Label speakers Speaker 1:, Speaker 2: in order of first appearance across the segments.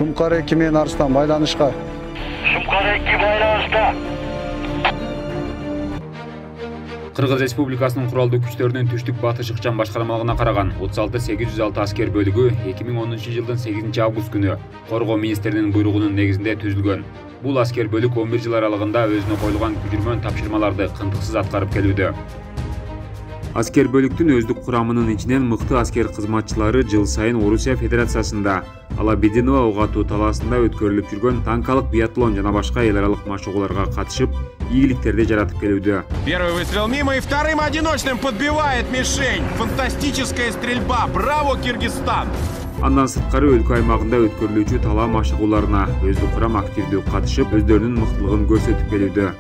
Speaker 1: Шумкар 2 менен Арыстан байланышка.
Speaker 2: Шумкар 2 байланышта.
Speaker 3: Кыргыз Республикасынын куралдуу күчтөрүнүн түштүк батыш ыкчам башкармалыгына караган 36-806 аскер бөлүгү 2010-жылдын 8-август күнү Коргоо министринин буйругунун негизинде түзүлгөн. Бул аскер бөлүк 11 жыл аралыгында өзүнө коюлган күчүрмөн тапшырмаларды кынтыксыз аткарып келүүдө. Аскер бөлүктүн өздүк курамынын ичинен мыкты аскер кызматчылары жыл сайын Орусия Федерациясында Алабединова ок атуу талаасында өткөрүлүп жүргөн танкалык биатлон жана башка эл аралык машыгууларга катышып, ийгиликтерди жаратып келүүдө.
Speaker 4: Первый выстрел мимо и вторым одиночным подбивает мишень. Фантастическая стрельба. Браво, Киргизстан!
Speaker 3: Андан сырткары өлкө аймагында өткөрүлүүчү талаа машыгууларына өздүк курам активдүү катышып, өздөрүнүн мыктылыгын көрсөтүп келүүдө.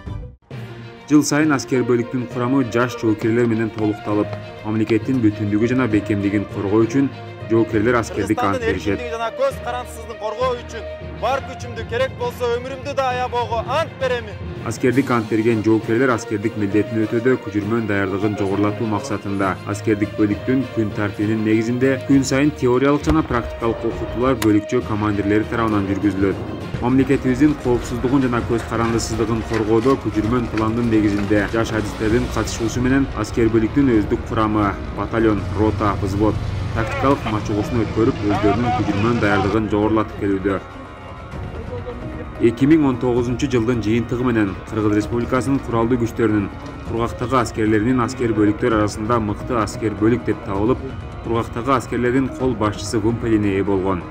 Speaker 3: Жыл сайын аскер бөлүктүн курамы жаш жоокерлер менен толукталып, мамлекеттин бүтүндүгү жана бекемдигин коргоо үчүн жоокерлер аскердик ант беришет.
Speaker 5: Жана көз карандысыздын коргоо үчүн бар күчүмдү, керек болсо өмүрүмдү да аябоого ант беремин.
Speaker 3: Аскердик ант берген жоокерлер аскердик милдетин өтөөдө күчүрмөн даярдыгын жогорулатуу максатында аскердик бөлүктүн күн тартибинин негизинде күн сайын теориялык жана практикалык окутуулар бөлүкчө командирлери тарабынан жүргүзүлөт. Мамлекетибиздин коопсуздугун жана көз карандысыздыгын коргоодо күчүрмөн пландын негизинде жаш адистердин катышуусу менен аскер бөлүктүн өздүк курамы, батальон, рота, взвод тактикалык мачыгуусун өткөрүп, өздөрүнүн күчүрмөн даярдыгын жогорулатып келүүдө. 2019 жылдын жыйынтыгы менен Кыргыз Республикасынын куралдуу күчтөрүнүн кургактагы аскерлеринин аскер бөлүктөр арасында мыкты аскер бөлүк деп табылып, кургактагы аскерлердин кол башчысы вымпелине ээ болгон.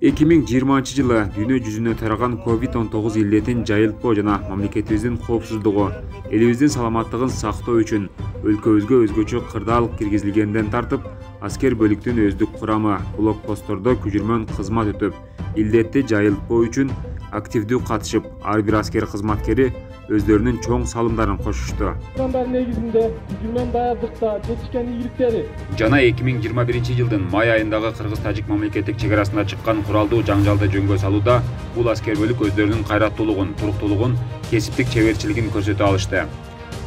Speaker 3: 2020 жылы дүйнө жүзүнө тараган COVID-19 илдетин жайылтпоо жана мамлекетибиздин коопсуздугу, элибиздин саламаттыгын сактоо үчүн өлкөбүзгө өзгөчө кырдаал алып киргизилгенден тартып, аскер бөлүктүн өздүк курамы блокпосттордо күчүрмөн кызмат өтөп, илдетти жайылтпоо үчүн активдүү катышып, ар бир аскер кызматкери өздөрүнүн чоң салымдарын кошушту.
Speaker 6: Негизинде күчүрмөн даярдыкта жетишкен ийгиликтери
Speaker 3: жана 2021 жылдын май айындагы Кыргыз-Тажик мамлекеттик чек арасында чыккан куралдуу жаңжалды жөнгө салууда бул аскер бөлүк өздөрүнүн кайраттуулугун, туруктуулугун, кесиптик чеберчилигин көрсөтө алышты.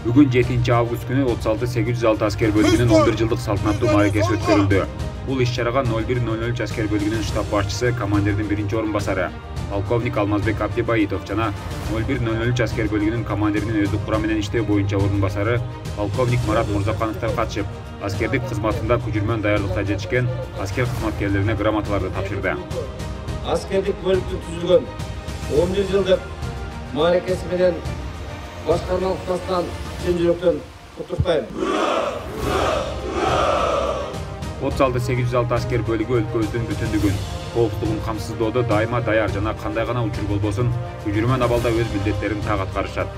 Speaker 3: Бүгүн 7 август күнү 36-806 аскер бөлүгүнүн 11 жылдык салтанаттуу мааракеси өткөрүлдү. Бул иш-чарага 0103 аскер бөлүгүнүн штаб башчысы, командирдин биринчи орун басары полковник Алмазбек Абдибаитов жана 0103 аскер бөлүгүнүн командиринин өздүк курам менен иштөө боюнча орун басары полковник Марат Мурзакановтар катышып, аскердик кызматында күчүрмөн даярдыкта жетишкен аскер кызматкерлерине грамоталарды тапшырды.
Speaker 7: Аскердик бөлүктү түзүлгөн 11 жылдык мааракеси менен башкармалык тастан чын жүрөктөн куттуктайм.
Speaker 3: 36-806 аскер бөлүгү өлкөбүздүн бүтүндүгүн, коопсуздугун камсыздоодо дайыма даяр жана кандай гана учур болбосун күчүрмөн абалда өз милдеттерин так аткарышат.